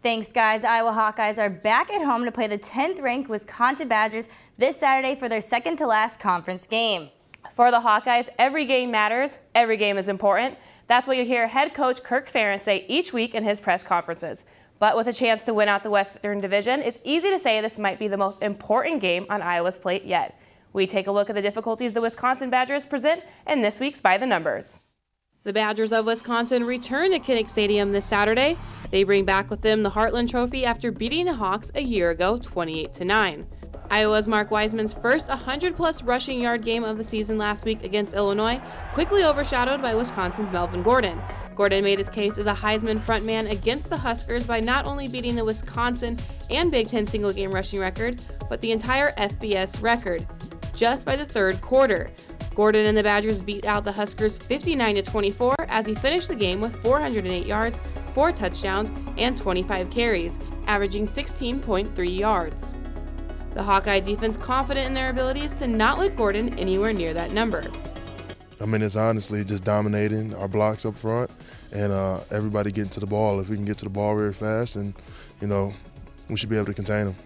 Thanks, guys. Iowa Hawkeyes are back at home to play the 10th-ranked Wisconsin Badgers this Saturday for their second-to-last conference game. For the Hawkeyes, every game matters. Every game is important. That's what you hear head coach Kirk Ferentz say each week in his press conferences. But with a chance to win out the Western Division, it's easy to say this might be the most important game on Iowa's plate yet. We take a look at the difficulties the Wisconsin Badgers present in this week's By the Numbers. The Badgers of Wisconsin return to Kinnick Stadium this Saturday. They bring back with them the Heartland Trophy after beating the Hawks a year ago, 28-9. Iowa's Mark Wiseman's first 100-plus rushing yard game of the season last week against Illinois, quickly overshadowed by Wisconsin's Melvin Gordon. Gordon made his case as a Heisman frontman against the Huskers by not only beating the Wisconsin and Big Ten single-game rushing record, but the entire FBS record, just by the third quarter. Gordon and the Badgers beat out the Huskers 59-24 as he finished the game with 408 yards, 4 touchdowns, and 25 carries, averaging 16.3 yards. The Hawkeye defense confident in their abilities to not let Gordon anywhere near that number. I mean, it's honestly just dominating our blocks up front and everybody getting to the ball. If we can get to the ball very fast, and we should be able to contain them.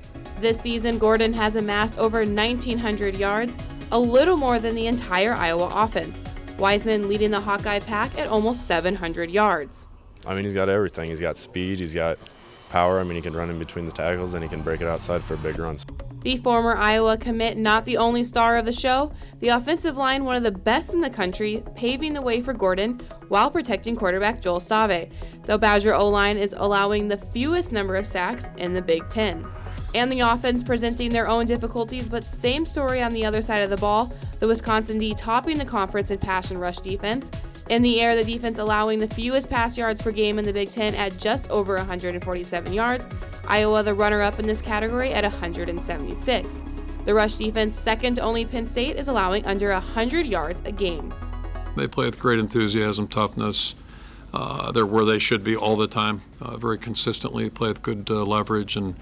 This season, Gordon has amassed over 1,900 yards, a little more than the entire Iowa offense. Wiseman leading the Hawkeye pack at almost 700 yards. I mean, he's got everything. He's got speed, he's got power. I mean, he can run in between the tackles, and he can break it outside for big runs. The former Iowa commit, not the only star of the show, the offensive line one of the best in the country, paving the way for Gordon while protecting quarterback Joel Stave. The Badger O-line is allowing the fewest number of sacks in the Big Ten. And the offense presenting their own difficulties, but same story on the other side of the ball, the Wisconsin D topping the conference in pass and rush defense. In the air, the defense allowing the fewest pass yards per game in the Big Ten at just over 147 yards. Iowa, the runner-up in this category, at 176. The rush defense, second to only Penn State, is allowing under 100 yards a game. They play with great enthusiasm, toughness. They're where they should be all the time, very consistently. They play with good leverage, and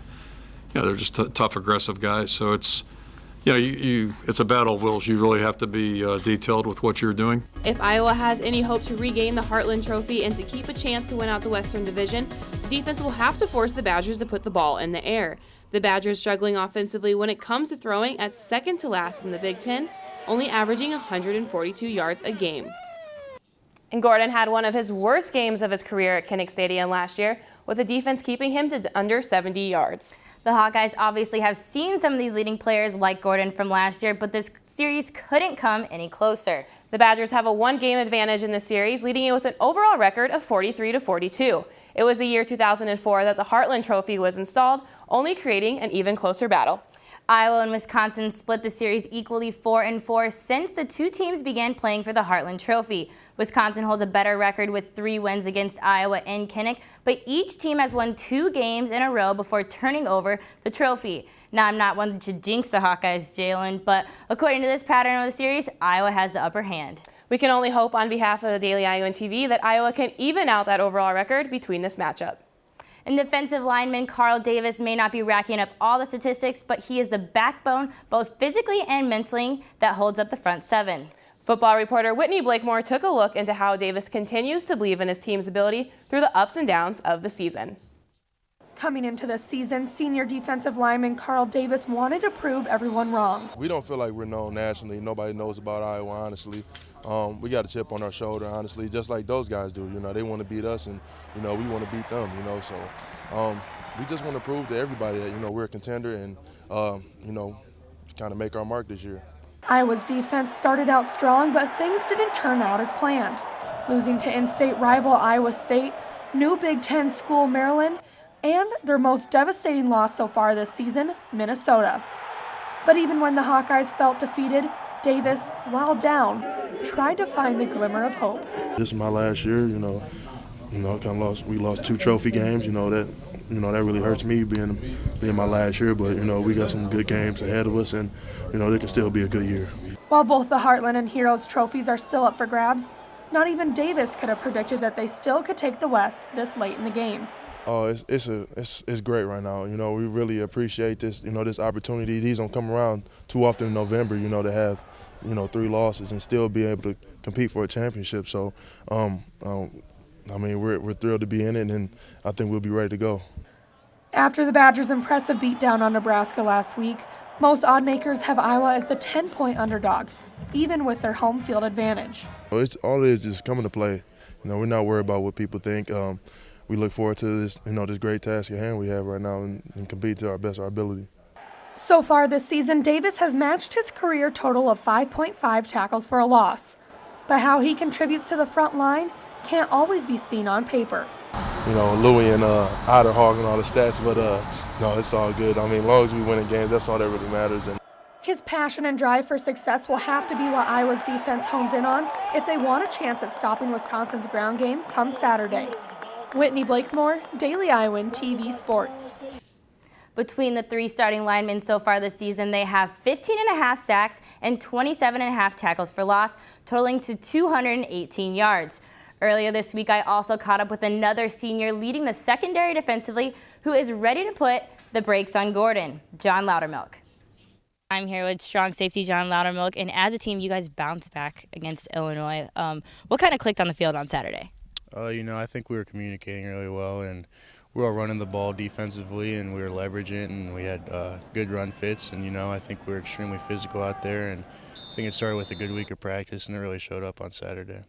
they're just tough, aggressive guys. So it's it's a battle of wills. You really have to be detailed with what you're doing. If Iowa has any hope to regain the Heartland Trophy and to keep a chance to win out the Western Division, the defense will have to force the Badgers to put the ball in the air. The Badgers struggling offensively when it comes to throwing at second to last in the Big Ten, only averaging 142 yards a game. And Gordon had one of his worst games of his career at Kinnick Stadium last year, with the defense keeping him to under 70 yards. The Hawkeyes obviously have seen some of these leading players like Gordon from last year, but this series couldn't come any closer. The Badgers have a one-game advantage in this series, leading it with an overall record of 43-42. It was the year 2004 that the Heartland Trophy was installed, only creating an even closer battle. Iowa and Wisconsin split the series equally 4-4 since the two teams began playing for the Heartland Trophy. Wisconsin holds a better record with 3 wins against Iowa and Kinnick, but each team has won 2 games in a row before turning over the trophy. Now, I'm not one to jinx the Hawkeyes, Jalen, but according to this pattern of the series, Iowa has the upper hand. We can only hope on behalf of the Daily Iowan TV that Iowa can even out that overall record between this matchup. And defensive lineman Carl Davis may not be racking up all the statistics, but he is the backbone, both physically and mentally, that holds up the front 7. Football reporter Whitney Blakemore took a look into how Davis continues to believe in his team's ability through the ups and downs of the season. Coming into this season, senior defensive lineman Carl Davis wanted to prove everyone wrong. We don't feel like we're known nationally. Nobody knows about Iowa, honestly. We got a chip on our shoulder, honestly, just like those guys do. They want to beat us, and we want to beat them. So we just want to prove to everybody that we're a contender, and kind of make our mark this year. Iowa's defense started out strong, but things didn't turn out as planned. Losing to in-state rival Iowa State, new Big Ten school Maryland, and their most devastating loss so far this season, Minnesota. But even when the Hawkeyes felt defeated, Davis, while down, tried to find the glimmer of hope. This is my last year, we lost 2 trophy games, that really hurts me being my last year, but we got some good games ahead of us, and it can still be a good year. While both the Heartland and Heroes trophies are still up for grabs, not even Davis could have predicted that they still could take the West this late in the game. Oh, it's great right now. We really appreciate this. This opportunity. These don't come around too often in November. To have 3 losses and still be able to compete for a championship. So, we're thrilled to be in it, and I think we'll be ready to go. After the Badgers' impressive beatdown on Nebraska last week, most oddmakers have Iowa as the 10-point underdog, even with their home field advantage. All it is just coming to play. We're not worried about what people think. We look forward to this, this great task at hand we have right now and compete to our best of our ability. So far this season, Davis has matched his career total of 5.5 tackles for a loss. But how he contributes to the front line can't always be seen on paper. Louie and Otter hogging all the stats, but no, it's all good. As long as we win in games, that's all that really matters. His passion and drive for success will have to be what Iowa's defense hones in on if they want a chance at stopping Wisconsin's ground game come Saturday. Whitney Blakemore, Daily Iowan TV Sports. Between the three starting linemen so far this season, they have 15.5 sacks and 27.5 tackles for loss, totaling to 218 yards. Earlier this week, I also caught up with another senior leading the secondary defensively who is ready to put the brakes on Gordon, John Loudermilk. I'm here with strong safety John Loudermilk, and as a team, you guys bounced back against Illinois. What kind of clicked on the field on Saturday? I think we were communicating really well, and we were running the ball defensively, and we were leveraging it, and we had good run fits, and I think we were extremely physical out there, and I think it started with a good week of practice, and it really showed up on Saturday.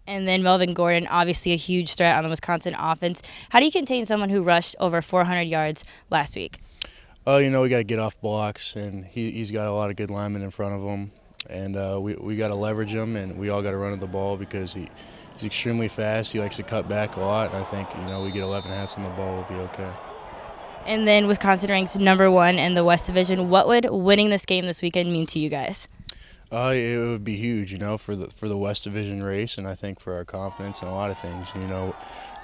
And then Melvin Gordon, obviously a huge threat on the Wisconsin offense. How do you contain someone who rushed over 400 yards last week? We got to get off blocks, and he's got a lot of good linemen in front of him, and we got to leverage him, and we all got to run at the ball because he's extremely fast. He likes to cut back a lot, and I think we get 11 hats on the ball, we'll be okay. And then Wisconsin ranks #1 in the West Division. What would winning this game this weekend mean to you guys? It would be huge, for the West Division race, and I think for our confidence and a lot of things.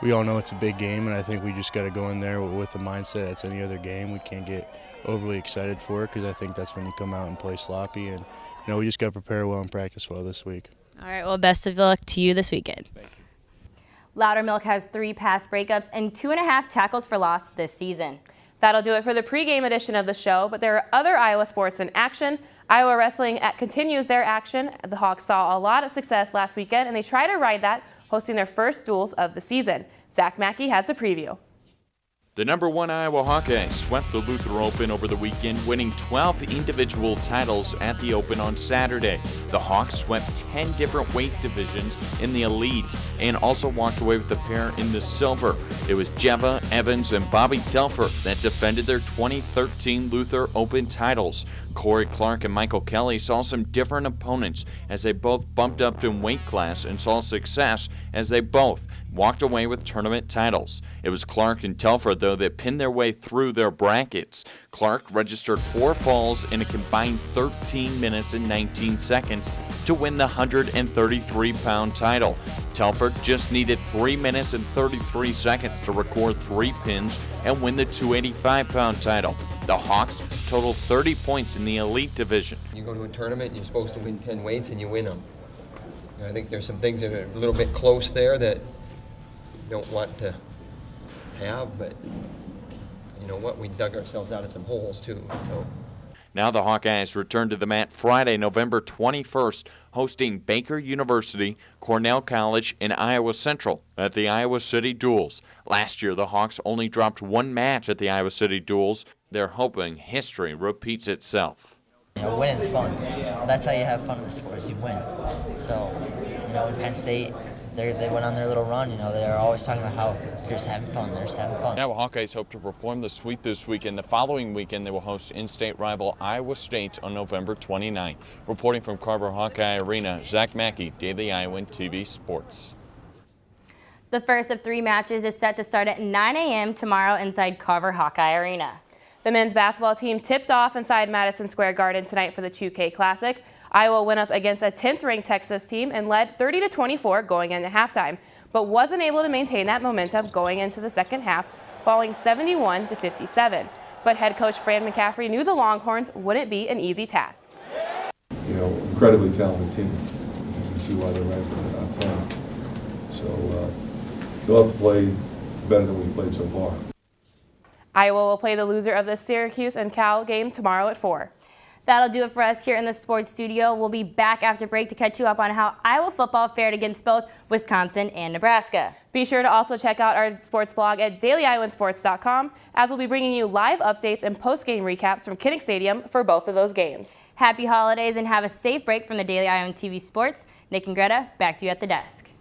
We all know it's a big game, and I think we just got to go in there with the mindset it's any other game. We can't get overly excited for it because I think that's when you come out and play sloppy, and we just got to prepare well and practice well this week. All right, well, best of luck to you this weekend. Thank you. Loudermilk has 3 pass breakups and 2.5 tackles for loss this season. That'll do it for the pregame edition of the show, but there are other Iowa sports in action. Iowa wrestling continues their action. The Hawks saw a lot of success last weekend, and they try to ride that, hosting their first duels of the season. Zach Mackey has the preview. The #1 Iowa Hawkeyes swept the Luther Open over the weekend, winning 12 individual titles at the Open on Saturday. The Hawks swept 10 different weight divisions in the elite and also walked away with a pair in the silver. It was Jeva Evans and Bobby Telfer that defended their 2013 Luther Open titles. Corey Clark and Michael Kelly saw some different opponents as they both bumped up in weight class and saw success as they both walked away with tournament titles. It was Clark and Telfer, though, that pinned their way through their brackets. Clark registered 4 falls in a combined 13 minutes and 19 seconds to win the 133-pound title. Telfer just needed 3 minutes and 33 seconds to record 3 pins and win the 285-pound title. The Hawks totaled 30 points in the elite division. You go to a tournament and you're supposed to win 10 weights and you win them. I think there's some things that are a little bit close there that don't want to have, but you know what, we dug ourselves out of some holes too. So. Now the Hawkeyes return to the mat Friday, November 21st, hosting Baker University, Cornell College, and Iowa Central at the Iowa City Duels. Last year, the Hawks only dropped 1 match at the Iowa City Duels. They're hoping history repeats itself. Winning's fun. That's how you have fun in the sports. You win. So, in Penn State, they went on their little run. They're always talking about how they're just having fun. They're just having fun. Iowa Hawkeyes hope to perform the sweep this weekend. The following weekend, they will host in-state rival Iowa State on November 29th. Reporting from Carver Hawkeye Arena, Zach Mackey, Daily Iowan TV Sports. The first of 3 matches is set to start at 9 a.m. tomorrow inside Carver Hawkeye Arena. The men's basketball team tipped off inside Madison Square Garden tonight for the 2K Classic. Iowa went up against a 10th-ranked Texas team and led 30-24 going into halftime, but wasn't able to maintain that momentum going into the second half, falling 71-57. But head coach Fran McCaffrey knew the Longhorns wouldn't be an easy task. Incredibly talented team. You can see why they're ranked top 10. So they'll have to play better than we played so far. Iowa will play the loser of the Syracuse and Cal game tomorrow at 4. That'll do it for us here in the sports studio. We'll be back after break to catch you up on how Iowa football fared against both Wisconsin and Nebraska. Be sure to also check out our sports blog at dailyiowansports.com, as we'll be bringing you live updates and post-game recaps from Kinnick Stadium for both of those games. Happy holidays and have a safe break from the Daily Iowan TV Sports. Nick and Greta, back to you at the desk.